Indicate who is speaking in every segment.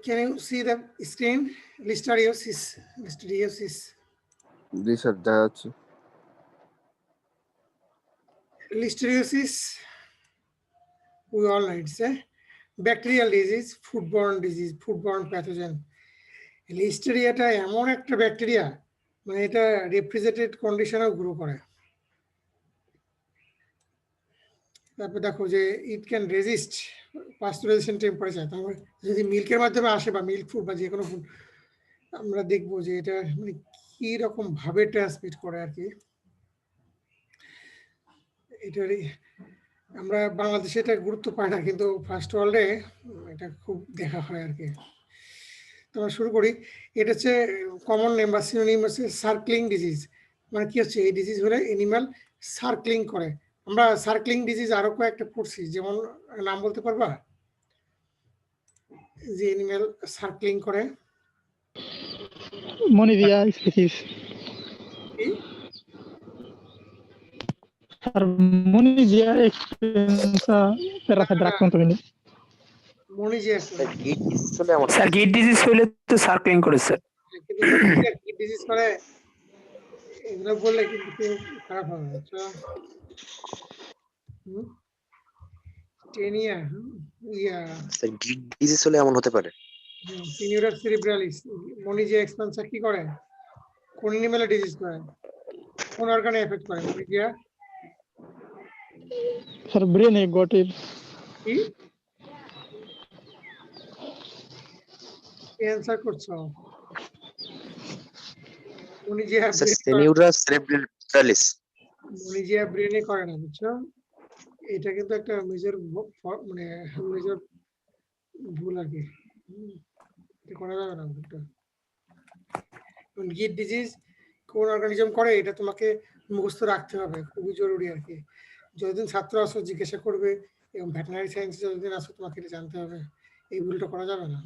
Speaker 1: Can you see the screen? Listeriosis. Listeriosis.
Speaker 2: G sir দেখা যাচ্ছে।
Speaker 1: Listeriosis, we all know it's a bacterial disease, foodborne pathogen. লিস্টেরিয়াটা এমন একটা bacteria, মানে এটা refrigerated কন্ডিশনেও grow করে। তারপর দেখো যে it can resist pasteurisation temperature. তারপর যদি মিল্কের মাধ্যমে আসে বা মিল্ক ফুড বা যে কোনো ফুড, আমরা দেখবো যে এটা মানে কি রকম ভাবে ট্রান্সমিট করে আর কি। এটারই আমরা বাংলাদেশে এটা গুরুত্ব পাই না, কিন্তু ফার্স্ট ওয়ার্ল্ডে এটা খুব দেখা হয় আর কি। তো আমরা শুরু করি। এটা হচ্ছে কমন নেম বা সিনোনিম হচ্ছে সার্কলিং ডিজিজ। মানে কি হচ্ছে, এই ডিজিজ হলে এনিম্যাল সার্কলিং করে। আমরা সার্কলিং ডিজিজ আরো কয়েকটা পড়ছি, যেমন নাম বলতে পারবা যে এনিম্যাল সার্কলিং করে?
Speaker 3: মনিভিয়া স্পিসিস।
Speaker 1: কি
Speaker 3: আর মনিভিয়া এক্সপেন্সা প্যারাসাইট আক্রান্ত হয়নি।
Speaker 1: মনিজিয়াস
Speaker 4: স্যার গিট ডিজিজ হলে তো সার্কলিং করে স্যার।
Speaker 1: কিন্তু মনিজিয়া কি ডিজিজ করে এগুলো বললে কিন্তু কেউ খারাপ হবে। আচ্ছা টেনিয়া ইয়া
Speaker 5: স্যার গিট ডিজিজ হলে এমন হতে পারে।
Speaker 1: সিনিউরা সেরিব্রালিস। মনিজিয়া এক্সপেন্সা কি করে? কোন এনিম্যালে ডিজিজ করে? কোন অর্গানে এফেক্ট করে মনিজিয়া?
Speaker 3: স্যার ব্রেনে গটের।
Speaker 1: কি অ্যানসার করছো? মনিজিয়া
Speaker 5: সিনিউরা সেরিব্রালিস।
Speaker 1: মনিজিয়া ব্রেনে করে না, বুঝছো? এটা কিন্তু একটা মেজর মানে মেজর ভুল আর কি। এটা করা যাবে না ভুলটা। গিট ডিজিজ কোন অর্গানিজম করে এটা তোমাকে মুখস্থ রাখতে হবে, খুবই জরুরি আর কি। যতদিন ছাত্র আসো জিজ্ঞাসা করবে, এবং ভেটেরিনারি সায়েন্সে যতদিন আসো তোমাকে এটা জানতে হবে, এই ভুলটা করা যাবে না।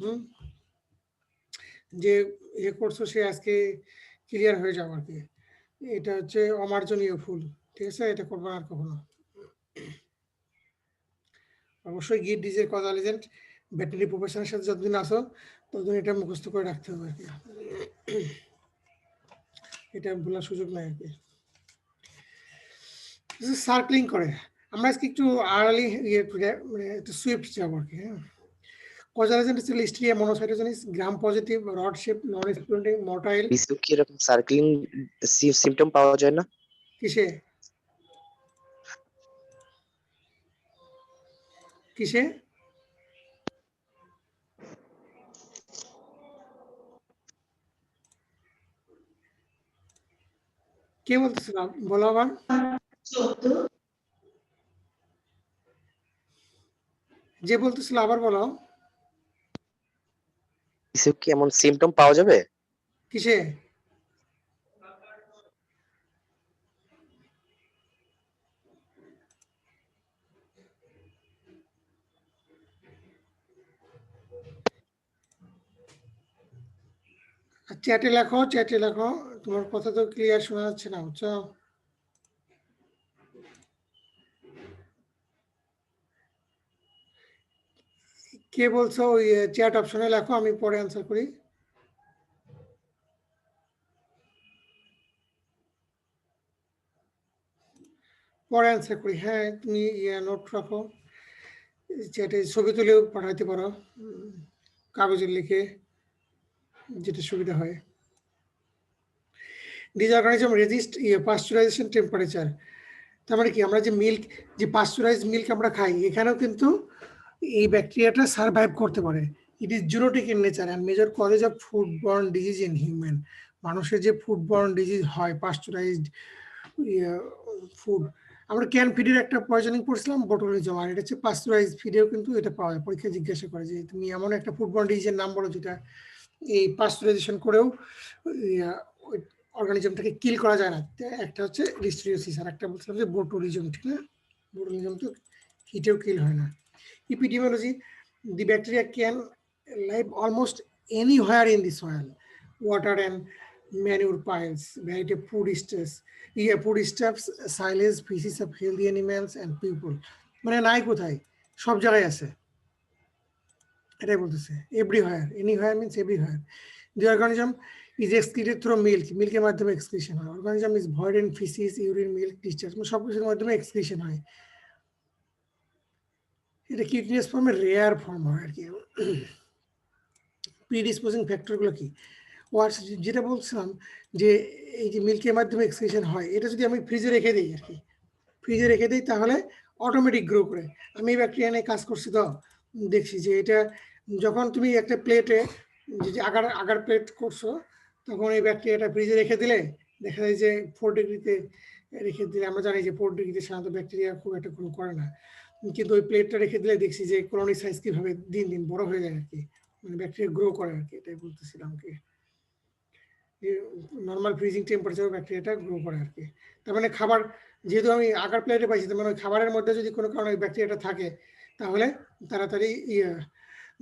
Speaker 1: যে ইয়ে করছো সে আজকে ক্লিয়ার হয়ে যাও আর কি। এটা হচ্ছে অমার্জনীয় ভুল, ঠিক আছে? এটা করবো আর কখনো। অবশ্যই গিট ডিজিজের কজাল এজেন্ট ভেটেরিনারি প্রফেশনের সাথে যতদিন আসো ততদিন এটা মুখস্থ করে রাখতে হবে আর কি। এটা ভুলার সুযোগ নাই আর কি। সার্কলিং করে। আমরা আজকে একটু আর্লি মানে একটু সুইফট যাবো আর কি। হ্যাঁ, কজাল এজেন্ট হচ্ছে Listeria monocytogenes, gram positive, rod shape, non exploding, motile.
Speaker 5: বিসু কি এরকম সার্কলিং সিম্পটম পাওয়া যায় না?
Speaker 1: কিসে কিসে? কে বলতেছিল বলো আবার? যে বলতেছিল আবার বলো।
Speaker 5: বিসু কি এমন সিম্পটম পাওয়া যাবে?
Speaker 1: কিসে? চ্যাটে লেখো, চ্যাটে লেখো। তোমার কথা তো ক্লিয়ার শোনা যাচ্ছে না, বুঝছো? কে বলছো? ওই চ্যাট অপশনে লেখো, আমি পরে অ্যান্সার করি। পরে অ্যান্সার করি। হ্যাঁ, তুমি নোট রাখো, চ্যাটে ছবি তুলেও পাঠাইতে পারো, কাগজে লিখে, যেটা সুবিধা হয়। This organism resist pasteurization temperature. তার মানে কি, আমরা যে মিল্ক, যে পাস্চুরাইজ মিল্ক আমরা খাই, এখানেও কিন্তু এই ব্যাকটেরিয়াটা সার্ভাইভ করতে পারে। It is zoonotic in nature and major causes of foodborne disease in human. মানুষের যে ফুডবর্ন ডিজিজ হয় পাস্চুরাইজড ফুড, আমরা ক্যান ফিডের একটা পয়জনিং পড়ছিলাম, বোটুলিজম, আর এটা হচ্ছে পাস্চুরাইজ ফিডেও কিন্তু এটা পাওয়া যায়। পরীক্ষা জিজ্ঞাসা করে যে তুমি এমন একটা ফুডবর্ন ডিজিজের নাম বলো যেটা এই পাস্চুরাইজেশন করেও অর্গানিজমটাকে কিল করা যায় না। একটা হচ্ছে লিস্টেরিওসিস, আর একটা বলছিলাম যে বোটুলিজম, ঠিক না? বোটুলিজম তো হিটেও কিল হয় না। Epidemiology, the bacteria can live almost anywhere in the soil, water and manure piles, variety of food stuffs, silage, feces of healthy animals and people. মানে নাই কোথায়, সব জায়গায় আছে। এটাই বলতেছে everywhere, anywhere means everywhere. The organism is excreted through milk, মিল্কের মাধ্যমে excretion হয়। organism is void in feces, urine, milk, discharge, মানে সব কিছুর মাধ্যমে এক্সক্রিশন হয়। এটা কিউটিনিয়াস ফর্মের রেয়ার ফর্ম হয় আর কি। প্রিডিসপোজিং ফ্যাক্টরগুলো কি? ওয়াটস যেটা বলছিলাম যে এই যে মিল্কের মাধ্যমে এক্সক্রিশন হয়, এটা যদি আমি ফ্রিজে রেখে দিই আর কি, ফ্রিজে রেখে দিই তাহলে অটোমেটিক গ্রো করে। আমি এই ব্যাকটেরিয়া নিয়ে কাজ করছি তো দেখছি যে এটা যখন তুমি একটা প্লেটে যে আগার আগার প্লেট করছো, তখন এই ব্যাকটেরিয়াটা ফ্রিজে রেখে দিলে দেখা যায় যে 4 ডিগ্রিতে রেখে দিলে, আমরা জানি যে 4 ডিগ্রিতে সাধারণত ব্যাকটেরিয়া খুব একটা গ্রো করে না, কিন্তু ওই প্লেটটা রেখে দিলে দেখছি যে কলোনি সাইজ কীভাবে দিন দিন বড় হয়ে যায় আর কি, মানে ব্যাকটেরিয়া গ্রো করে আর কি। এটাই বলতেছিলাম কি, নর্মাল ফ্রিজিং টেম্পারেচার ব্যাকটেরিয়াটা গ্রো করে আর কি। তার মানে খাবার যেহেতু আমি আগার প্লেটে পাইছি, তার মানে ওই খাবারের মধ্যে যদি কোনো কারণে ব্যাকটেরিয়াটা থাকে তাহলে তাড়াতাড়ি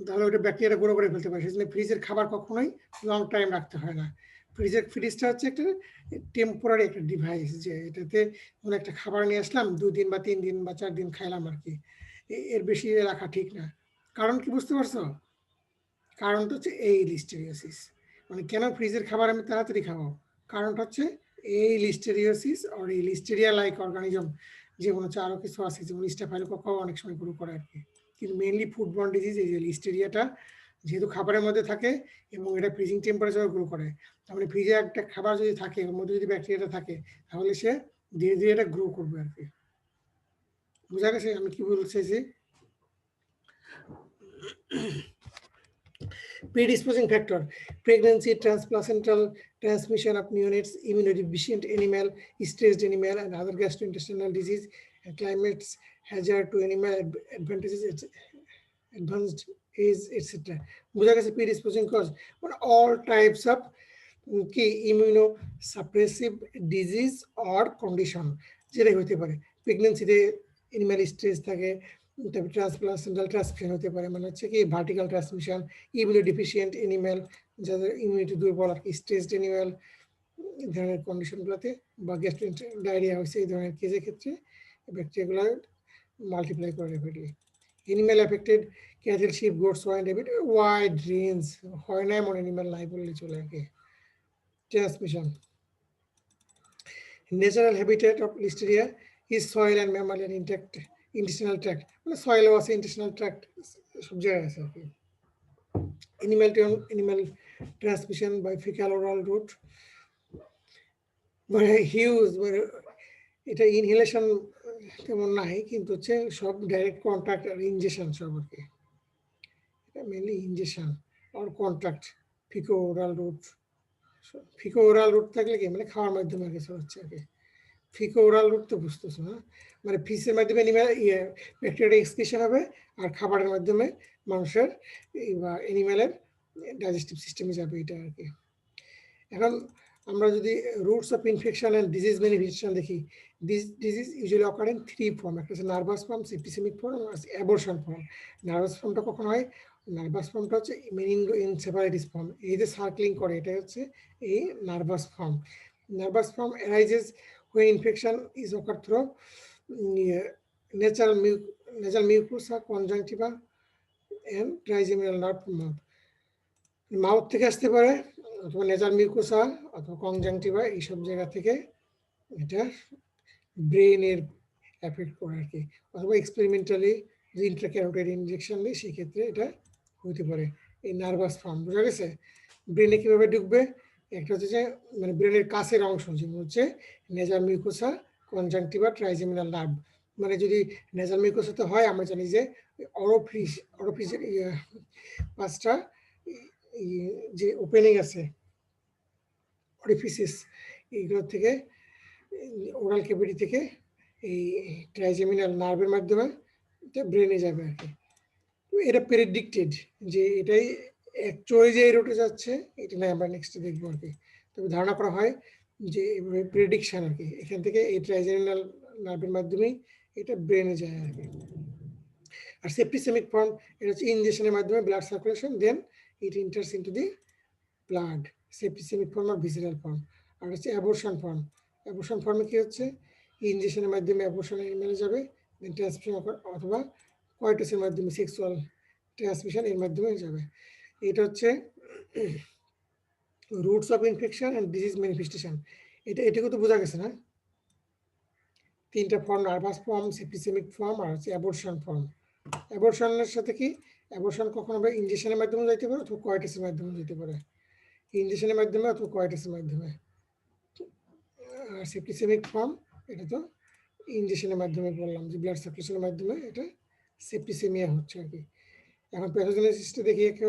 Speaker 1: তাহলে ওটা ব্যাকটেরিয়াটা গ্রো করে ফেলতে পারে। সেই জন্য ফ্রিজের খাবার কখনোই লং টাইম রাখতে হয় না। ফ্রিজটা হচ্ছে একটা টেম্পোরারি একটা ডিভাইস, যে এটাতে কোনো একটা খাবার নিয়ে আসলাম 2 দিন বা 3 দিন বা 4 দিন খাইলাম আর কি, এর বেশি রাখা ঠিক না। কারণ কি বুঝতে পারছো? কারণটা হচ্ছে এই লিস্টেরিওসিস। মানে কেন ফ্রিজের খাবার আমি তাড়াতাড়ি খাবো, কারণটা হচ্ছে এই লিস্টেরিওসিস আর এই লিস্টেরিয়া লাইক অর্গানিজম, যেমন হচ্ছে আরো কিছু আছে যেমন স্টাফাইলোকোকাস অনেক সময় গ্রো করে আর কি। কিন্তু মেইনলি ফুডবর্ন ডিজিজ এই যে লিস্টেরিয়াটা যেহেতু খাবারের মধ্যে থাকে এবং এটা ফ্রিজিং টেম্পারেচারে গ্রো করে, তার মানে ফ্রিজে একটা খাবার যদি থাকে ওর মধ্যে যদি ব্যাকটেরিয়াটা থাকে তাহলে সে ধীরে ধীরে এটা গ্রো করবে আর কি। বুঝা গেছে আমি কি বলতে চাইছি? Predisposing factor: pregnancy, transplacental transmission of neonates, immunodeficient animal, stressed animal, and other gastrointestinal disease, and climate's hazard to animal advantages, advanced age, etc. বোঝা গেছে predisposing cause, মানে all types of কি immunosuppressive disease or condition যেটাই হতে পারে। প্রেগনেন্সিতে animal stress থাকে, তারপর transplacental transmission হতে পারে, মানে হচ্ছে কি ভার্টিক্যাল ট্রান্সমিশন, ইমিউনোডিফিশিয়েন্ট এনিম্যাল যাদের ইমিউনিটি দুর্বল আর কি, স্ট্রেসড এনিম্যাল, এই ধরনের কন্ডিশনগুলোতে, বা গ্যাস্ট্রিক ডায়রিয়া হয়েছে এই ধরনের কেসের ক্ষেত্রে ব্যাকটেরিয়াগুলো মাল্টিপ্লাই করে rapidly. Animal affected cattle, sheep, goat, swine, rabbit, wide range, হয় না এমন এনিম্যাল নাই বললে চলে আর কি। Transmission: natural habitat of Listeria is soil and mammalian intestinal tract, মানে soil আছে intestinal tract সব জায়গায় আছে আর কি। Animal transmission by fecal oral route, মানে হিউজ, মানে এটা ইনহেলেশন তেমন নাই, কিন্তু হচ্ছে সব ডাইরেক্ট কন্ট্যাক্ট আর ইনজেকশন সব আর কি। এটা মেনলি ইনজেকশন আর contact, ফিকো oral root. ফিকো oral root থাকলে কি মানে খাওয়ার মাধ্যমে কিছু হচ্ছে আর কি। ফিকো ওরাল রুট তো বুঝতেছো না, মানে ফিসের মাধ্যমে ব্যাকটেরিয়া এক্সক্রিশন হবে আর খাবারের মাধ্যমে মানুষের বা অ্যানিম্যালের ডাইজেস্টিভ সিস্টেমে যাবে, এটা আর কি। এখন আমরা যদি routes of infection and disease manifestation দেখি, disease usually occur in 3 form. একটা হচ্ছে nervous form, septicaemic form, abortion form. Nervous ফর্মটা কখন হয়? নার্ভাস ফর্মটা হচ্ছে মেনিনগোএনসেফালাইটিস ফর্ম, এই যে সার্কলিং করে এটা হচ্ছে এই nervous form. Nervous form arises when infection is occurred through nasal mucosa conjunctiva and trigeminal nerve mouth. Mouth থেকে আসতে পারে অথবা নেজাল মিউকোসা অথবা কনজাংটিভা, এইসব জায়গা থেকে এটা ব্রেনের এফেক্ট করে আর কি, অথবা এক্সপেরিমেন্টালি যে ইন্ট্রাক্যারোটাইড ইনজেকশন নেই সেই ক্ষেত্রে এটা হতে পারে। এই নার্ভাস ফর্ম বোঝা গেছে? ব্রেনে কিভাবে ঢুকবে? একটা হচ্ছে যে মানে ব্রেনের কাছের অংশ যেমন হচ্ছে nasal mucosa, conjunctiva, trigeminal nerve. মানে যদি নেজাল মিউকোসাতে হয় আমরা জানি যে অরোফিসের 5টা যে ওপেনিং আছে অরিফিসিস, এইগুলো থেকে ওরাল ক্যাভিটি থেকে এই ট্রাইজেমিনাল নার্ভের মাধ্যমে এটা ব্রেনে যাবে আর কি। এটা প্রেডিক্টেড যে এটাই অ্যাকচুয়ালি যে এই রুটে যাচ্ছে এটা না, আমরা নেক্সটে দেখবো আর কি। তবে ধারণা করা হয় যে প্রেডিকশন আর কি, এখান থেকে এই ট্রাইজেমিনাল নার্ভের মাধ্যমেই এটা ব্রেনে যায় আর কি। আর সেপ্টিসেমিক ফর্ম, এটা হচ্ছে ইনজেকশনের মাধ্যমে blood circulation, then it enters into the blood, septicemic form or visceral form. আর হচ্ছে অ্যাবর্শন ফর্ম। অ্যাবর্শন ফর্মে কি হচ্ছে ইনজেকশনের মাধ্যমে অ্যাবর্শন এনিমেলে যাবে, দেন ট্রান্সমিশন অথবা কয়টাসের মাধ্যমে সেক্সুয়াল ট্রান্সমিশন এর মাধ্যমে যাবে। এটা হচ্ছে routes of infection and disease manifestation. এটুকু তো বোঝা গেছে না? তিনটা form, nervous form, septicaemic form আর হচ্ছে অ্যাবর্শন ফর্ম। অ্যাবর্শনের সাথে কি, অ্যাবর্শন কখনো বা ইনজেকশনের মাধ্যমে যাইতে পারে অথবা কয়েটাসের মাধ্যমে যেতে পারে, ইনজেকশনের মাধ্যমে অথবা কয়েটাসের মাধ্যমে। আর সেপ্টিসেমিক ফর্ম এটা তো ইনজেকশনের মাধ্যমে বললাম যে ব্লাড সার্কুলেশনের মাধ্যমে এটা সেপ্টিসেমিয়া হচ্ছে আর কি। এখন প্যাথোজেনেসিসটা দেখি একটু।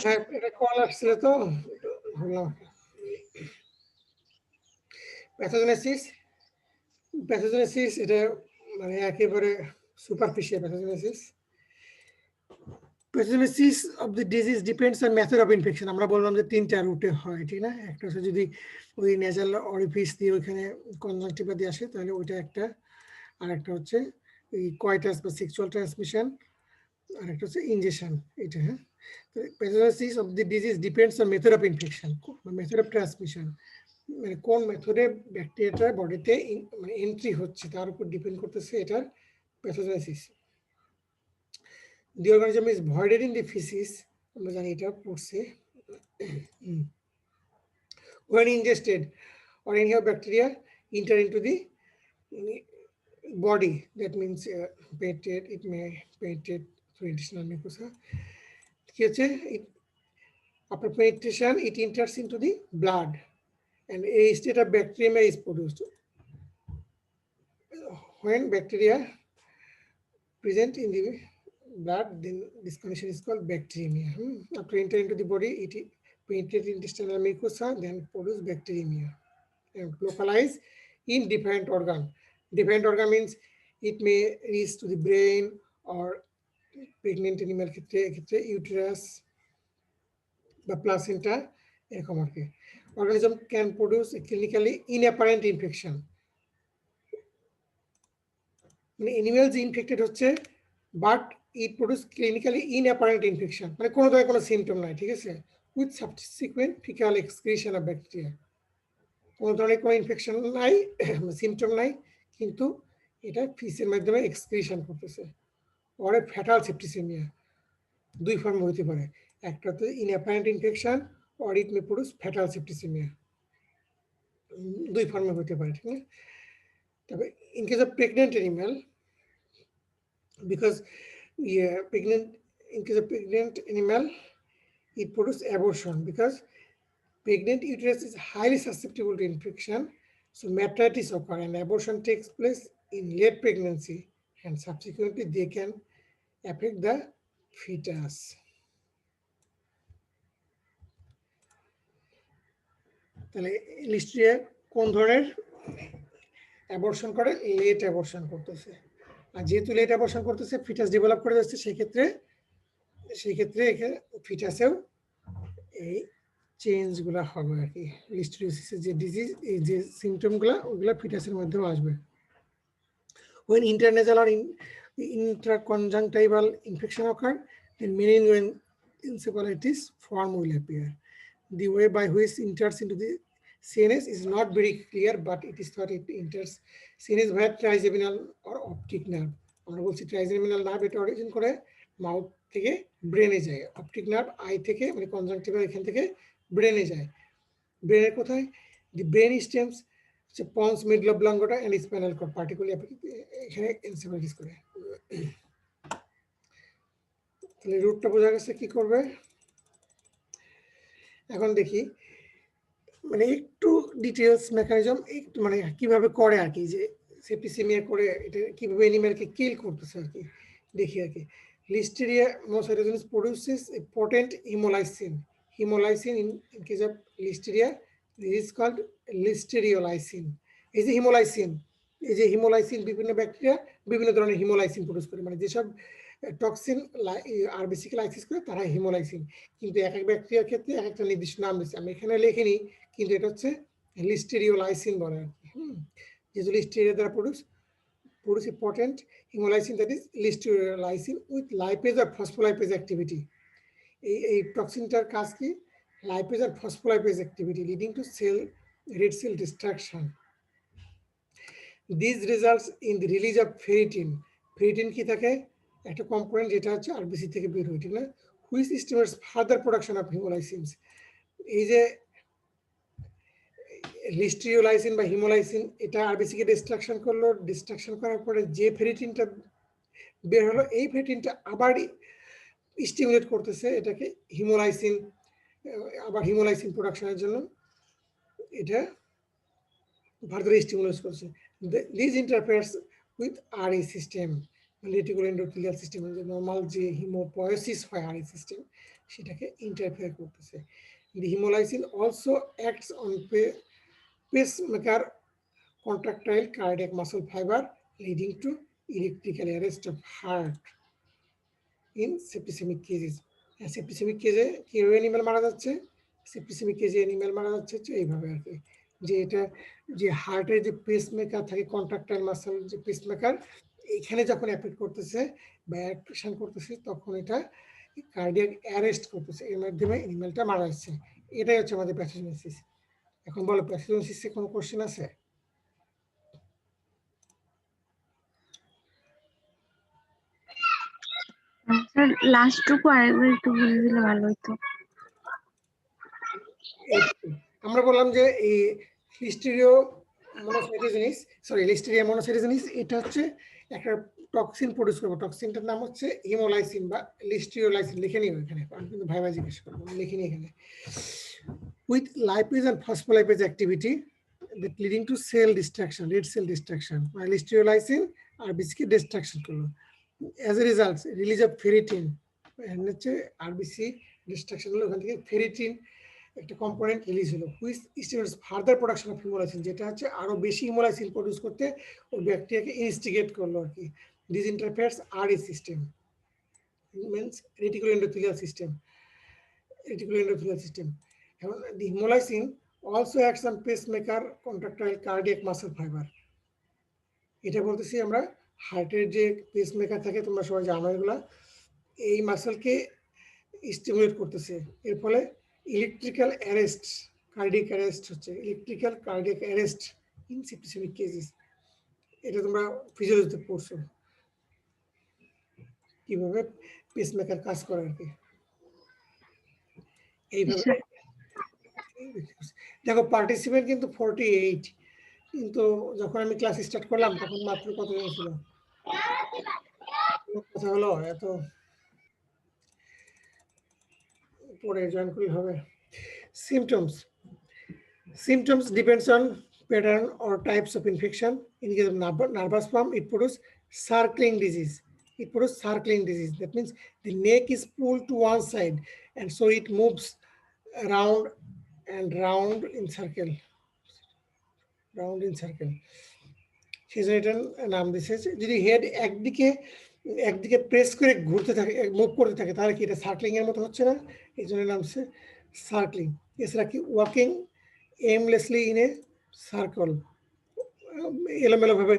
Speaker 1: হ্যাঁ, এটা কল আসছিল তো বললাম। প্যাথোজেনেসিস এটা মানে একেবারে superficial pathogenesis. Pathogenesis of the disease depends on method of infection. আমরা বললাম যে তিনটা রুটে হয়, ঠিক না? একটা হচ্ছে যদি ওই নেজাল অরিফিস দিয়ে ওইখানে কনজাংটিভা দিয়ে আসে তাহলে ওইটা একটা, আর একটা হচ্ছে এই কয়টাস বা সেক্সুয়াল ট্রান্সমিশন, আর একটা হচ্ছে ইনজেকশন। এটা হ্যাঁ, pathogenesis of the disease depends on method of infection, method of transmission, মানে কোন মেথডে ব্যাকটেরিয়াটা বডিতে মানে এন্ট্রি হচ্ছে তার উপর ডিপেন্ড করতেছে এটার pathogenesis. The organism is voided in the feces, আমরা জানি এটা পড়ছে। When ingested or any of bacteria enter into the body, that means penetrate, it may penetrate through intestinal mucosa. কি হচ্ছে, after penetration it enters into the blood and a state of bacteremia is produced. When bacteria present in the blood, then this condition is called bacteremia. After entering into the body, it penetrates intestinal mucosa, then produce bacteremia and localize in different organ. Different organ means it may reach to the brain or pregnant animal ক্ষেত্রে uterus বা placenta এরকম আর কি। Organism can produce a clinically inapparent infection. মানে animals infected হচ্ছে but it produce clinically inapparent infection, মানে কোনো ধরনের কোনো সিমটম নাই, ঠিক আছে, with subsequent fecal excretion of bacteria. কোনো ধরনের কোনো ইনফেকশন নাই, সিমটম নাই, কিন্তু এটা ফিসের মাধ্যমে এক্সক্রিশন করতেছে। পরে ফ্যাটাল সেপ্টিসেমিয়া দুই ফর্ম হতে পারে, একটা হচ্ছে inapparent infection or it May produce fatal septicaemia, দুই ফর্মে হতে পারে, ঠিক না? তবে in case of pregnant animal, because in case of pregnant animal, it produces abortion because pregnant uterus is highly susceptible to infection, so metritis occur and abortion takes place in late pregnancy and subsequently they can affect the fetus. তাহলে লিস্ট্রিয়া কোন ধরনের abortion করে? Late abortion করতেছে, আর যেহেতু late abortion করতেছে foetus develop করে যাচ্ছে, সেই ক্ষেত্রে ফিটাসেও এই চেঞ্জগুলো হবে আর কি। লিস্ট্রিওসিসের যে ডিজিজ, এই যে সিমটমগুলো ওইগুলো ফিটাসের মধ্যেও আসবে। When intranasal or intraconjunctival infection occur, then meningoencephalitis form will appear. The way by which enters into the CNS is not very clear, but it is thought it enters CNS via trigeminal or optic nerve. আমরা বলছি trigeminal nerve, এটা origin করে mouth থেকে ব্রেনে যায়, optic nerve I থেকে মানে conjunctiva এখান থেকে ব্রেনে যায়। ব্রেনের কোথায়? দি ব্রেন স্টেমস হচ্ছে pons, medulla oblongata and spinal cord, particularly এখানে এনসেফালাইটিস করে। তাহলে রুটটা বোঝা গেছে কি করবে। এখন দেখি মানে একটু ডিটেলস মেকানিজম একটু মানে কিভাবে করে আর কি, যে সেপ্টিসেমিয়া করে এটা কিভাবে অ্যানিমেলকে কিল করতেছে আর কি দেখি আর কি। Listeria monocytogenes produces a potent haemolysin. Haemolysin in case of Listeria this is called listeriolysin. এই যে হিমোলাইসিন, এই যে হিমোলাইসিন বিভিন্ন ব্যাকটেরিয়া বিভিন্ন ধরনের হিমোলাইসিন প্রডিউস করে, মানে যেসব টক্সিন আরবিসিকে লাইসিস করে তারা হিমোলাইসিন। কিন্তু এক এক ব্যাকটেরিয়ার ক্ষেত্রে এক একটা নির্দিষ্ট নাম দিচ্ছে, আমি এখানে লিখিনি, কিন্তু এটা হচ্ছে লিস্টেরিওলাইসিন বলে আর কি। যেহেতু লিস্টেরিয়া দ্বারা produce a potent hemolysin, that is listeria-lysin with lipase or phospholipase activity. এই টক্সিনটার কাজ কি, লাইপেজ আর phospholipase activity leading to red cell destruction. These results in the release of ferritin. Ferritin কি থাকে, একটা কম্পোনেন্ট যেটা হচ্ছে আরবিসি থেকে বের হয়, ঠিক না, which stimulates further production of hemolysis. এই যে লিস্টেরিওলাইসিন বা হিমোলাইসিন এটা আরবিসি কে ডিস্ট্রাকশন করলো, ডিস্ট্রাকশন করার পরে যে ফেরিটিনটা বের হলো, এই ফেরিটিনটা আবার স্টিমুলেট করতেছে এটাকে হিমোলাইসিন, আবার হিমোলাইসিন প্রোডাকশনের জন্য এটা ফার্দার স্টিমুলেট করছে। This interferes with RE system, reticular endothelial system, যে নর্মাল যে হিমোপোয়েসিস হয় আরএ সিস্টেম সেটাকে ইন্টারফেয়ার করতেছে। The haemolysin also acts on pacemaker contractile cardiac muscle fiber leading to electrical arrest of heart in septicemic cases. Septicaemic কেজে কিভাবে animal মারা যাচ্ছে, septicemic কেজে animal মারা যাচ্ছে এইভাবে আর কি, যে এটা যে হার্টের যে পেসমেকার থাকে কন্ট্রাক্টাইল মাসল যে পেসমেকার, এখানে যখন অ্যাফেক্ট করতেছে বা অ্যাক্টিভেশন করতেছে তখন এটা কার্ডিয়াক অ্যারেস্ট করতেছে, এর মাধ্যমে অ্যানিমেলটা মারা যাচ্ছে। এটাই হচ্ছে আমাদের প্যাথোজেনেসিস। এখন বলো প্যাথোজেনেসিসে কোনো কোশ্চেন আছে?
Speaker 6: স্যার লাস্ট টুকু আরেকবার একটু বলে দিলে ভালো হতো।
Speaker 1: আমরা বললাম যে এই লিস্টেরিয়া মোনোসাইটোজেনিস এটা হচ্ছে একটা টক্সিন প্রডিউস করবো, টক্সিনটার নাম হচ্ছে হিমোলাইসিন বা লিস্টেরিওলাইসিন, লিখে নিও এখানে, আমি কিন্তু ভাইবা জিজ্ঞেস করবো, লিখে নিই এখানে। With lipase and phospholipase activity that leading to cell destruction, red cell destruction. Listeria-lysin RBC K destruction করলো। As a result, release of ferritin, and হচ্ছে RBC destruction হলো, ওখান থেকে ferritin একটা কম্পোনেন্ট রিলিজ হলো, which stimulates further production of hemolysin, যেটা হচ্ছে আরো বেশি হিমোলাইসিন প্রডিউস করতে ওই ব্যাকটেরিয়াকে ইনস্টিগেট করলো আর কি। This interferes RE system, means reticular endothelial system, reticular endothelial system. And the hemolysin also acts on pacemaker contractile cardiac muscle fiber. এটা বলতেছি আমরা হার্টের যে পেসমেকার থাকে, তোমরা সবাই জানো এগুলা, এই মাসলকে স্টিমুলেট করতেছে, এর ফলে ইলেকট্রিক্যাল অ্যারেস্ট, কার্ডিয়াক অ্যারেস্ট হচ্ছে, electrical cardiac arrest in septicemic cases. এটা তোমরা ফিজিওলজিতে পড়ছো কিভাবে পেসমেকার কাজ করে আর কি। এইভাবে দেখো পার্টিসিপেন্ট কিন্তু 48, কিন্তু যখন আমি ক্লাস স্টার্ট করলাম তখন মাত্র কতজন ছিল, কথা হলো এত পরে জয়েন করলে হবে। Symptoms depends on pattern or types of infection. In case of nervous form, it produces circling disease. That means the neck is pulled to one side, and so it moves around and round in circle. সেই জন্য এটার নাম দিয়েছে। যদি head একদিকে press করে ঘুরতে থাকে, মুভ করতে থাকে, তাহলে কি এটা সার্কলিং এর মতো হচ্ছে না, এই জন্য নাম হচ্ছে সার্কলিং। এছাড়া কি walking aimlessly in a circle, এলোমেলো ভাবে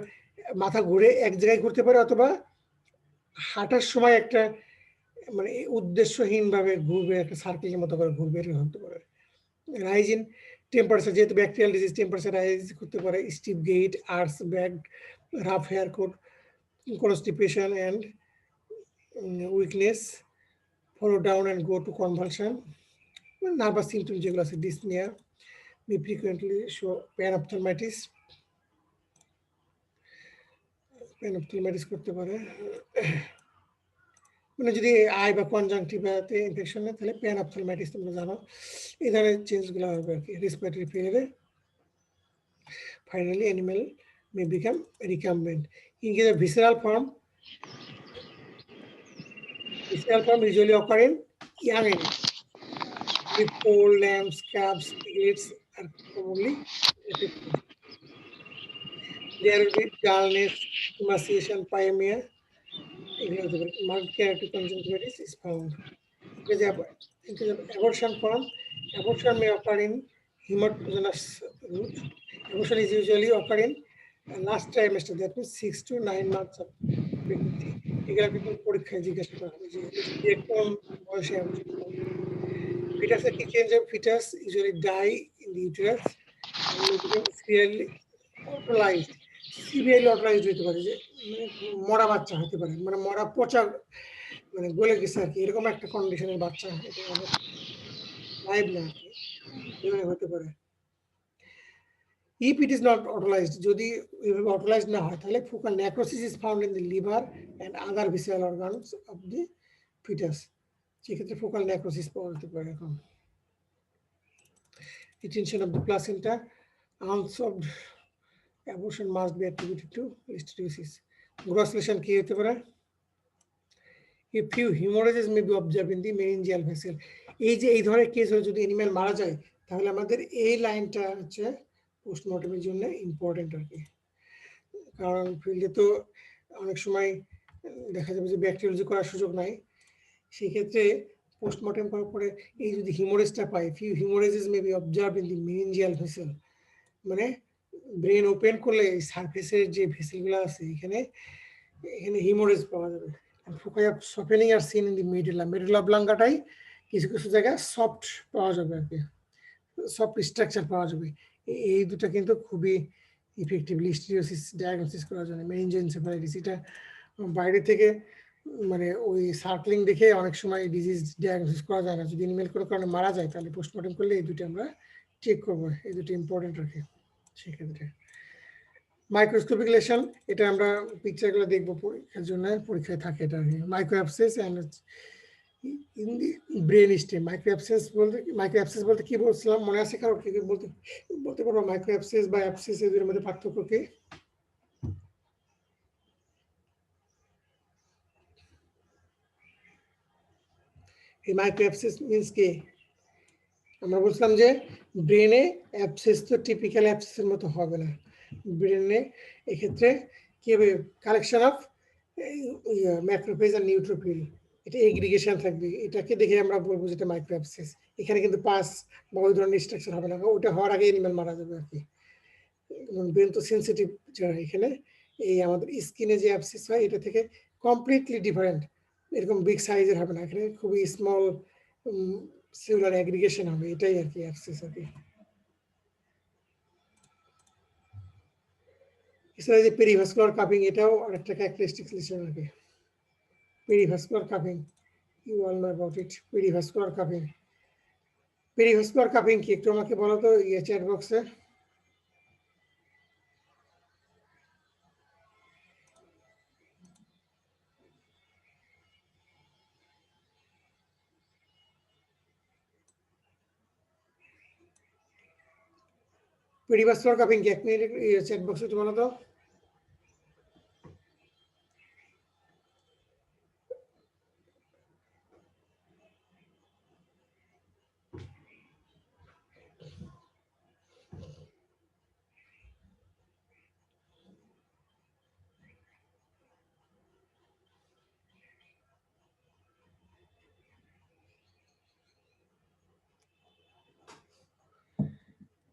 Speaker 1: মাথা ঘুরে এক জায়গায় ঘুরতে পারে, অথবা হাঁটার সময় একটা মানে উদ্দেশ্যহীন ভাবে ঘুরবে, একটা সার্কেলের মতো করে ঘুরবে, এরকম হতে পারে। রাইজ ইন টেম্পারেচার, যেহেতু ব্যাকটেরিয়াল ডিজিজ, টেম্পারেচার রাইজ করতে পারে, stiff gait, arched back, rough hair coat, constipation and weakness, follow down and go to convulsion. Nervous symptoms যেগুলো আছে, dyspnea may frequently show panophthalmitis, প্যানঅপথ্যালমাইটিস করতে পারে, মানে যদি আই বা কনজাংটিভাতে ইনফেকশন হয় তাহলে প্যানঅপথ্যালমাইটিস, তোমরা জানো এই ধরনের চেঞ্জগুলো হবে আর কি respiratory ফেলিয়ারে। Finally, animal may become recumbent. In case of visceral form usually occur in young animals. The poor lambs, calves, piglets are commonly affected. There will be dullness, emaciation, pyoemia. Marked keratoconjunctivitis conjunctivitis is found. In case of abortion form, abortion may occur in hematogenous route. Abortion is usually occur in last trimester, that means 6 to 9 months of pregnancy. এগুলা কিন্তু পরীক্ষায় জিজ্ঞাসা করা হবে যে কোন বয়সে abortion করবে। Fetus কি change of fetus usually die in the uterus and may become severely autolyzed হতে পারে, যে মানে মরা বাচ্চা হতে পারে, মানে মরা পচা মানে গলে গেছে আর কি, এরকম একটা কন্ডিশনের বাচ্চা, এটা অনেক লাইভ না আর কি, এভাবে হতে পারে। If it is not autolyzed, যদি এভাবে autolyzed না হয় তাহলে focal necrosis is found in the liver and other visceral organs of the fetus, সেক্ষেত্রে focal necrosis পাওয়া যেতে পারে। এখন retention of the placenta, unsolved abortion must be attributed to listeriosis. Gross lesion কি হতে পারে? A few hemorrhages may be observed in the meningeal vessel. এই যে এই ধরনের কেস হলে যদি অ্যানিমাল মারা যায় তাহলে আমাদের এই লাইনটা হচ্ছে পোস্টমর্টমের জন্য ইম্পর্টেন্ট আর কি, কারণ ফিল্ডে তো অনেক সময় দেখা যাবে যে ব্যাকটেরিওলজি করার সুযোগ নাই, সেই ক্ষেত্রে পোস্টমর্টম করার পরে এই যদি হিমোরেজটা পাই, few haemorrhages may be observe in the meningeal vessel, মানে ব্রেন ওপেন করলে এই সারফেসের যে ভেসেলগুলো আছে এখানে হিমোরেজ পাওয়া যাবে। Foci of softening are seen in the medulla অবলাঙ্গাটাই কিছু কিছু জায়গায় সফট পাওয়া যাবে আর কি, সফট স্ট্রাকচার পাওয়া যাবে। এই দুটো কিন্তু খুবই ইফেক্টিভলি লিস্টেরিওসিস ডায়াগনোসিস করার জন্য। মেনিনজাইএনসেফালাইটিস এটা বাইরে থেকে মানে ওই সার্কলিং দেখে অনেক সময় ডিজিজ ডায়াগনোসিস করা যায় না, যদি এনিমেল কোনো কারণে মারা যায় তাহলে পোস্টমর্টম করলে এই দুটো আমরা চেক করবো, এই দুটো ইম্পর্টেন্ট আর কি। সেক্ষেত্রে মাইক্রোস্কোপিক লেশন, এটা আমরা পিকচারগুলো দেখবো পরীক্ষার জন্য, পরীক্ষায় থাকে এটা আর কি। Micro abscess and in the brain stem. Micro abscess বলতে কি বলছিলাম মনে আছে কারো? কি বলতে পারবো মাইক্রো অ্যাবসেস বা অ্যাবসেস এর মধ্যে পার্থক্য কি? এই মাইক্রো অ্যাবসেস মিন্স কি? আমরা বলছিলাম যে ব্রেনে অ্যাবসেস তো টিপিক্যাল অ্যাবসেসের মতো হবে না, ব্রেনে এক্ষেত্রে কি হবে, কালেকশন অফ ম্যাক্রোফেজ আর নিউট্রোফিল, এটা এগ্রিগেশন থাকবে, এটাকে দেখে আমরা বলবো যেটা মাইক্রো অ্যাবসেস। এখানে কিন্তু পাস বা ওই ধরনের স্ট্রাকচার হবে না, ওটা হওয়ার আগে অ্যানিমাল মারা যাবে আর কি। ব্রেন তো সেন্সিটিভ যারা, এখানে এই আমাদের স্কিনে যে অ্যাবসেস হয় এটা থেকে কমপ্লিটলি ডিফারেন্ট, এরকম বিগ সাইজের হবে না, এখানে খুবই স্মল সেলুলার অ্যাগ্রিগেশন হবে, এটাই আর কি অ্যাবসেস আর কি। এছাড়া যে পেরিভাস্কুলার কাপিং, এটাও আরেকটা ক্যারেক্টারিস্টিক্স লিস্ট আর কি। Perivascular cupping, you all know about it. Perivascular cupping, perivascular cupping কি একটু আমাকে বলো তো চ্যাট বক্সে। পেরিভাস্কুলার কাপিং কি এক মিনিট চ্যাট বক্সে একটু বলো তো।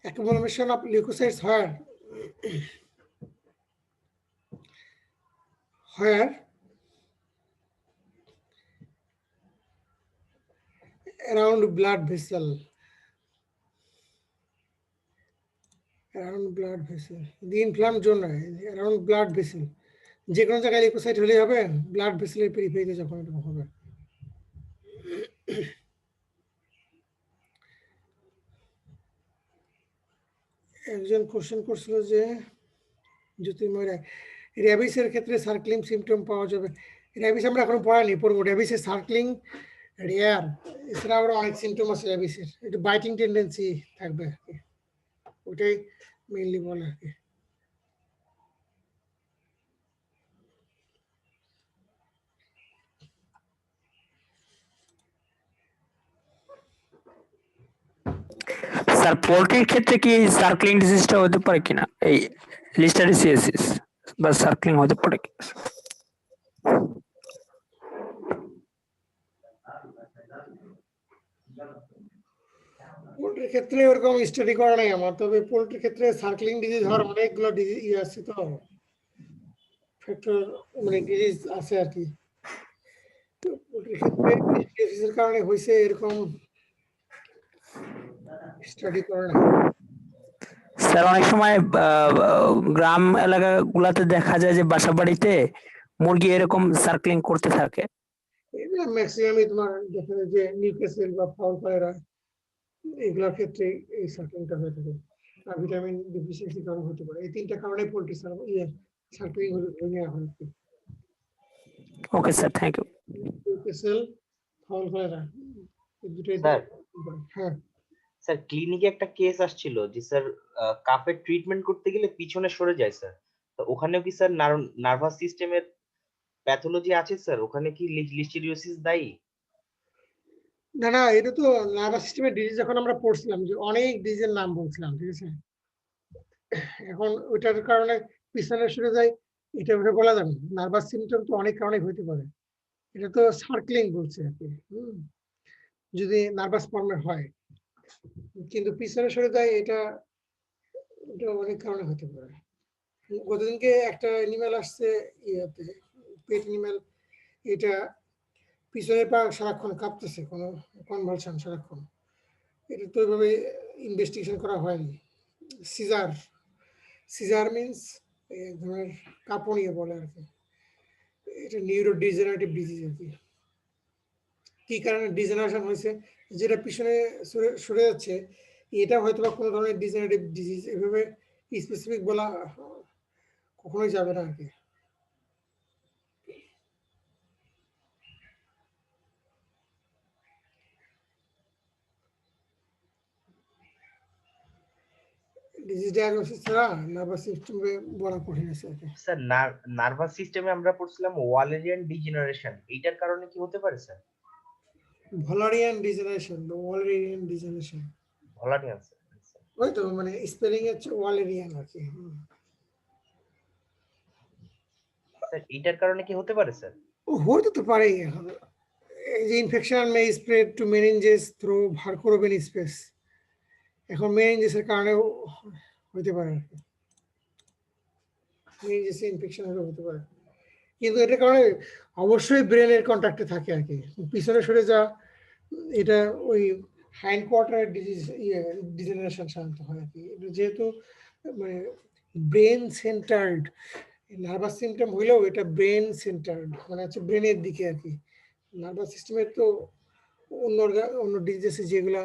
Speaker 1: Accumulation of leukocytes where around blood vessel, the inflamed zone around blood vessel, যে কোনো জায়গায় লিউকোসাইট হলেই হবে, ব্লাড ভেসেলের পেরিফেরিতে যখন এটা হবে। একজন কোশ্চেন করছিল যে জ্যোতির্ময় রায়, র্যাবিসের ক্ষেত্রে সার্কলিং সিমটম পাওয়া যাবে। র্যাবিস আমরা এখন পড়াইনি, পড়বো। র্যাবিসের সার্কলিং রেয়ার, এছাড়া আরো অনেক সিমটম আছে র্যাবিসের, একটু বাইটিং টেন্ডেন্সি থাকবে আর কি, ওটাই মেইনলি বলে আর কি।
Speaker 4: স্যার পোল্ট্রির ক্ষেত্রে কি সার্কলিং ডিজিজটা হতে পারে কিনা, এই লিস্টারিসিয়াসিস বা সার্কলিং হতে পারে কি?
Speaker 1: পোল্ট্রির ক্ষেত্রে ওরকম স্টাডি করা নাই আমার, তবে পোল্ট্রির ক্ষেত্রে সার্কলিং ডিজিজ হওয়ার অনেকগুলো ডিজিজ আছে, তো ফ্যাক্টর মানে ডিজিজ আছে আর কি। তো পোল্ট্রির ক্ষেত্রে ডিজিজের কারণে হয়েছে এরকম স্টাডি করা নাই।
Speaker 4: স্যার অনেক সময় গ্রাম এলাকা গুলাতে দেখা যায় যে বাসা বাড়িতে মুরগি এরকম সার্কলিং করতে থাকে।
Speaker 1: এটা ম্যাক্সিমামই তোমার দেখা যায় যে নিউক্যাসল বা ফাউল কলেরা এগুলোর ক্ষেত্রে এই সার্কলিংটা হয়ে থাকে, আর ভিটামিন ডেফিসিয়েন্সি কারণে হতে পারে। এই তিনটা কারণে পোল্ট্রি সার্কলিং হয়ে নেওয়া হয়।
Speaker 4: Okay sir, thank you.
Speaker 1: Newcastle, fowl cholera, এই দুটোই।
Speaker 7: স্যার
Speaker 1: হ্যাঁ
Speaker 7: স্যার ক্লিনিকে একটা কেস আসছিল যে স্যার কাফের ট্রিটমেন্ট করতে গেলে পিছনে সরে যায় স্যার, তো ওখানেও কি স্যার নার্ভাস সিস্টেমের প্যাথোলজি আছে স্যার? ওখানে কি লিস্টেরিওসিস দায়ী?
Speaker 1: না না, এটা তো নার্ভাস সিস্টেমের ডিজিজ যখন আমরা পড়ছিলাম যে অনেক ডিজিজের নাম বলছিলাম, ঠিক আছে। এখন ওইটার কারণে পিছনে সরে যায়, এটা ভেবে বলা যাবে নার্ভাস সিমটম তো অনেক কারণে হইতে পারে, এটা তো সার্কলিং বলছে আর কি। যদি নার্ভাস ফর্মে হয় কিন্তু পিছনে সরে যায়, এটা এটা অনেক কারণে হতে পারে। গতদিনকে একটা এনিমেল আসছে ইয়েতে, পেট এনিমেল, এটা পিছনে পা সারাক্ষণ কাঁপতেছে, কোনো কনভালশন সারাক্ষণ। এটা তো ওইভাবে ইনভেস্টিগেশন করা হয়নি। সিজার, সিজার মিনস এক ধরনের কাঁপুনিয়ে বলে আর কি, এটা নিউরোডিজেনারেটিভ ডিজিজ আর কি। কি কারণে ডিজেনারেশন হয়েছে, যেটা পিছনে সরে যাচ্ছে, এটা হয়তো বা কোনো ধরনের ডিজেনারেটিভ ডিজিজ, এভাবে স্পেসিফিক বলা কখনোই যাবে না আর কি। ডিজিজ ডায়াগনোসিস ছাড়া নার্ভাস সিস্টেমে বলা কঠিন আছে আর কি।
Speaker 7: স্যার নার্ভাস সিস্টেমে আমরা পড়ছিলাম ওয়ালেরিয়ান ডিজেনারেশন, এইটার কারণে কি হতে পারে স্যার?
Speaker 1: ভলারিয়ান ডিজেনারেশন বা ওয়ালেরিয়ান ডিজেনারেশন,
Speaker 7: ভলারিয়ান স্যার।
Speaker 1: ওই তো মানে স্পেলিং হচ্ছে ওয়ালেরিয়ান আর কি।
Speaker 7: স্যার এইটার কারণে কি হতে পারে স্যার?
Speaker 1: ও হতে তো পারে, এই যে infection may spread to meninges through Virchow Robin space, এখন মেনিনজেসের কারণেও হতে পারে আর কি, মেনিনজেসে ইনফেকশন হতে পারে, কিন্তু এটার কারণে অবশ্যই ব্রেনের কন্ট্যাক্টে থাকে আর কি। পিছনে সরে যা, এটা ওই হ্যান্ড কোয়ার্টার ডিজিজ ডিজেনারেশন সাধারণত হয় আর কি। এটা যেহেতু মানে ব্রেন সেন্টার্ড, নার্ভাস সিস্টেম হইলেও এটা ব্রেন সেন্টার্ড, মানে হচ্ছে ব্রেনের দিকে আর কি। নার্ভাস সিস্টেমের তো অন্য অন্য ডিজিজ যেগুলা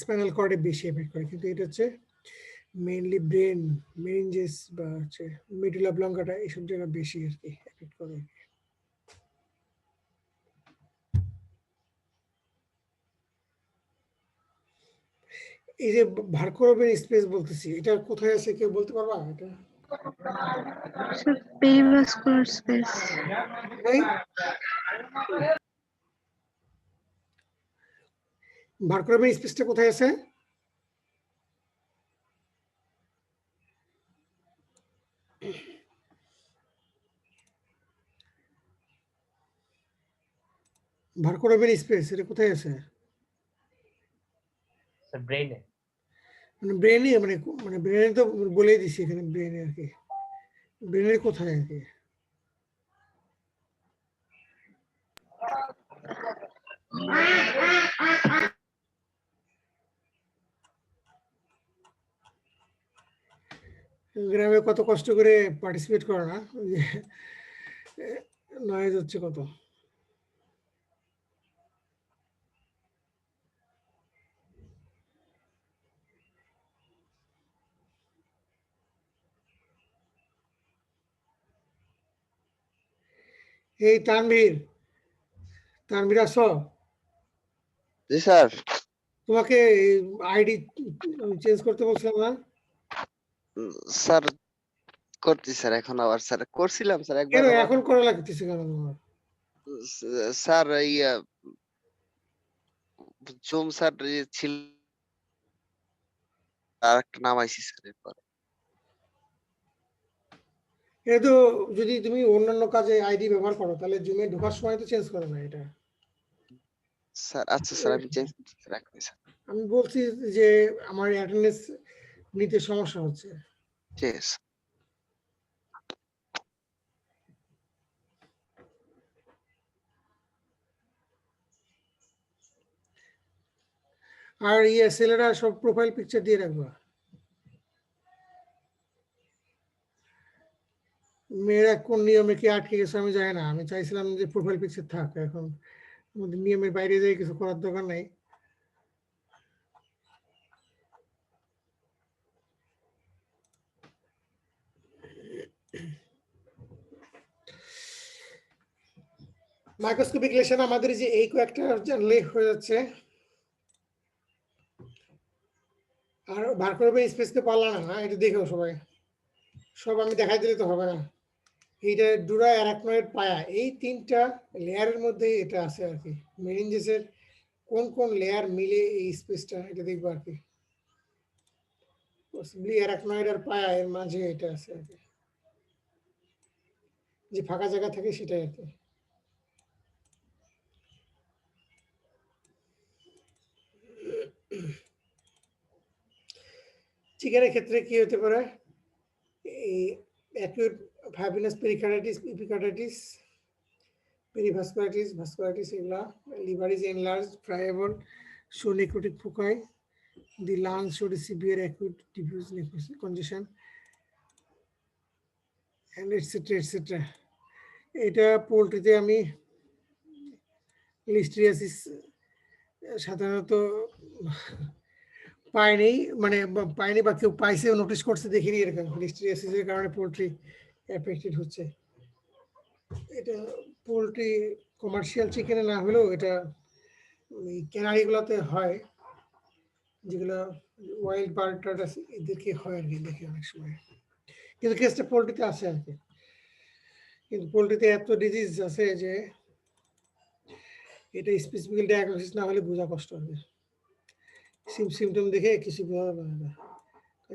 Speaker 1: স্পাইনাল কর্ডে বেশি এফেক্ট করে, কিন্তু এটা হচ্ছে মেইনলি ব্রেন, মেনিনজেস বা হচ্ছে মেডুলা অবলঙ্গাটা এইসব জায়গা বেশি আর কি এফেক্ট করে। এই যে ভার্কোরোবেন স্পেস বলতেছি, এটা কোথায় আছে কেউ বলতে পারবা? এটা
Speaker 6: পেরিভাস্কুলার স্পেস।
Speaker 1: ভার্কোরোবেন স্পেসটা কোথায় আছে? ভার্কোরোবেন স্পেস এটা কোথায় আছে?
Speaker 7: স্যার ব্রেইনে।
Speaker 1: মানে ব্রেনে, মানে মানে ব্রেনে তো বলেই দিছি এখানে, ব্রেনে আর কি। ব্রেনের কোথায় আর কি? গ্রামে কত কষ্ট করে পার্টিসিপেট করে না, নয়েজ হচ্ছে কত। এই তানভীর আসো,
Speaker 2: জি স্যার।
Speaker 1: তোমাকে আইডি চেঞ্জ করতে বলছিলাম না?
Speaker 2: স্যার করছি স্যার, এখন আবার স্যার করছিলাম স্যার
Speaker 1: কেন
Speaker 2: একবার, আবার
Speaker 1: এখন করা লাগতেছে কেন তোমার?
Speaker 2: স্যার ইয়া জুম স্যার ছিল, আর একটা নামাইছি স্যার এরপর।
Speaker 1: এটা তো যদি তুমি অন্যান্য কাজে আইডি ব্যবহার করো তাহলে জুমে ঢোকার সময় তো চেঞ্জ করো না এটা।
Speaker 2: স্যার আচ্ছা স্যার আমি চেঞ্জ করছি স্যার, এখনই স্যার।
Speaker 1: আমি বলছি যে আমার অ্যাটেন্ডেন্স নিতে সমস্যা হচ্ছে।
Speaker 2: ঠিক আছে।
Speaker 1: আর ছেলেরা সব প্রোফাইল পিকচার দিয়ে রাখবা। মেয়েরা কোন নিয়মে কি আটকে গেছে আমি জানি না, আমি চাইছিলাম যে প্রোফাইল পিকচার থাক, এখন আমাদের নিয়মের বাইরে যাই কিছু করার দরকার নাই। মাইক্রোস্কোপিক লেশন আমাদের যে এই কয়েকটা জানলে হয়ে যাচ্ছে। আর বার করবে স্পেসকে পারলা না, এটা দেখো সবাই, সব আমি দেখাই দিলে তো হবে না। এইটা ডুরা অ্যারাকনয়েড পায়া, এই তিনটা লেয়ারের মধ্যে এটা আছে আর কি। মেনিনজেসের কোন কোন লেয়ার মিলে এই স্পেসটা, এটা দেখবো আর কি। পসিবলি অ্যারাকনয়েড আর পায়া এর মাঝে এটা আছে আর কি, যে ফাঁকা জায়গা থাকে সেটাই আর কি। চিকেনের ক্ষেত্রে কি হতে পারে? এই acute fibrinous pericarditis, epicarditis, perivasculitis, vasculitis, এগুলা। Liver is enlarged, friable, show necrotic foci, the lungs show severe acute diffuse congestion, and etcetera etcetera. এটা পোলট্রিতে আমি লিস্টেরিয়াসিস সাধারণত পাইনি, মানে পাইনি বা কেউ পাইছে নোটিস করছে দেখিনি, এরকম লিস্টেরিয়াসিসের কারণে পোলট্রি এফেক্টেড হচ্ছে। এটা পোলট্রি কমার্শিয়াল চিকেনে না হলেও এটা ক্যানারিগুলোতে হয়, যেগুলো ওয়াইল্ড বার্ড টার্ড আছে এদেরকে হয় আর কি, দেখি অনেক সময়। কিন্তু কেসটা পোলট্রিতে আছে আর কি। কিন্তু পোলট্রিতে এত ডিজিজ আছে যে এটা স্পেসিফিক্যাল ডায়াগনোসিস না হলে বোঝা কষ্ট হবে। সিমটম দেখে কিছু বোঝা যাবে না,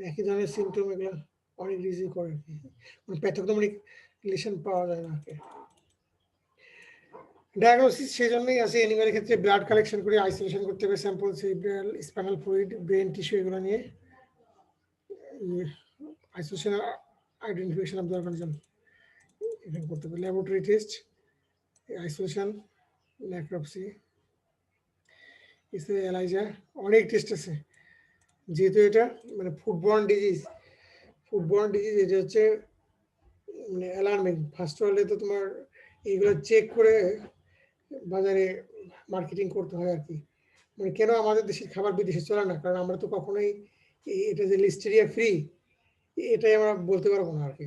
Speaker 1: একই ধরনের সিমটম এগুলো অনেক ডিজিজ করে আর কি, মানে প্যাথোগনমিক রিলেশন পাওয়া যায় না আর কি। ডায়াগনোসিস সেই জন্যই আছে, অ্যানিমালের ক্ষেত্রে ব্লাড কালেকশন করে আইসোলেশন করতে হবে, sample, cerebral, spinal fluid, brain tissue এগুলো নিয়ে isolation identification of the organism এখানে করতে হবে। ল্যাবরেটরি টেস্ট, আইসোলেশন, নেক্রোপসি, এলাইজা, অনেক টেস্ট আছে। যেহেতু এটা মানে ফুডবর্ন ডিজিজ এটা হচ্ছে মানে অ্যালার্মিং। ফার্স্ট ওয়ার্ল্ডে তো তোমার এইগুলো চেক করে বাজারে মার্কেটিং করতে হয় আর কি। মানে কেন আমাদের দেশের খাবার বিদেশে চলে না, কারণ আমরা তো কখনোই এটা যে লিস্টেরিয়া ফ্রি এটাই আমরা বলতে পারবো না আর কি।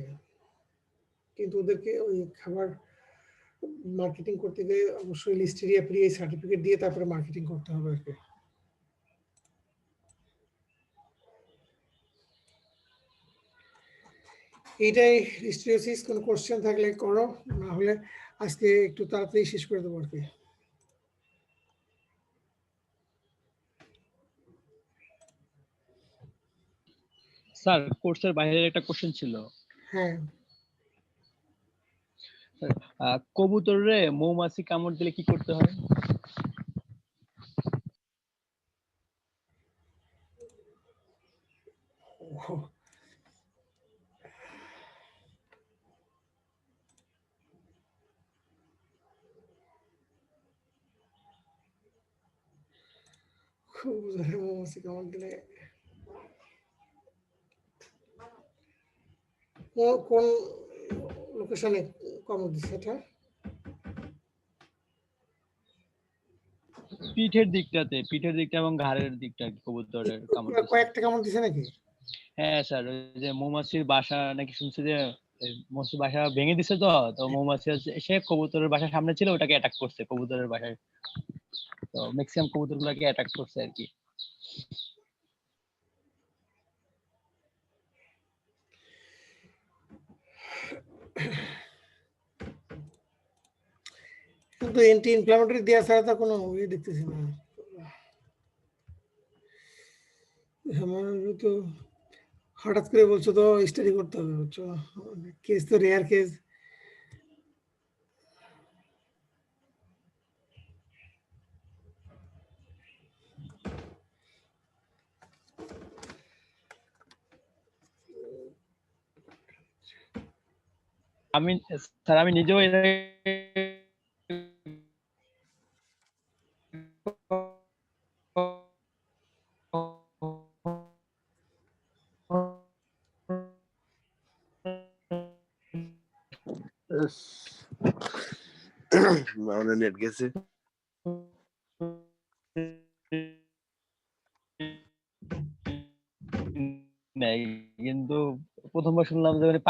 Speaker 1: কিন্তু ওদেরকে ওই খাবার মার্কেটিং করতে গিয়ে অবশ্যই লিস্টেরিয়া ফ্রি এই সার্টিফিকেট দিয়ে তারপরে মার্কেটিং করতে হবে আর কি। এইটাই লিস্টেরিয়াসিস। কোনো কোশ্চেন থাকলে করো, না হলে আজকে একটু তাড়াতাড়ি শেষ করে দেবো আর কি।
Speaker 8: স্যার কোর্সের বাইরের একটা কোশ্চেন ছিল।
Speaker 1: হ্যাঁ,
Speaker 8: কবুতরে মৌমাছি কামড় দিলে কি করতে হয়?
Speaker 1: খুব জোরে মৌমাছি কামড় দিলে কোন লোকেশনে কামড় দিচ্ছে এটা?
Speaker 8: পিঠের দিকটা এবং ঘাড়ের দিকটা আর কি কবুতরের কামড় দিচ্ছে।
Speaker 1: কয়েকটা কামড় দিছে নাকি?
Speaker 8: হ্যাঁ স্যার, ওই যে মৌমাছির বাসা নাকি শুনছি যে মৌমাছি বাসা ভেঙে দিছে, তো তো মৌমাছি হচ্ছে এসে কবুতরের বাসার সামনে ছিল, ওটাকে অ্যাটাক করছে কবুতরের বাসায়। তো ম্যাক্সিমাম কবুতর গুলাকে অ্যাটাক করছে আর কি।
Speaker 1: কিন্তু এন্টি ইনফ্লামেটরি দেওয়া ছাড়া তো কোনো ইয়ে দেখতেছি না। আমার তো হঠাৎ করে বলছো তো স্টাডি করতে হবে, বুঝছো, কেস তো রেয়ার কেস।
Speaker 8: আমি স্যার আমি নিজেও এর আগে
Speaker 9: মামুনের নেট গেছে।
Speaker 8: নাই, কিন্তু প্রথমবার শুনলাম যে মানে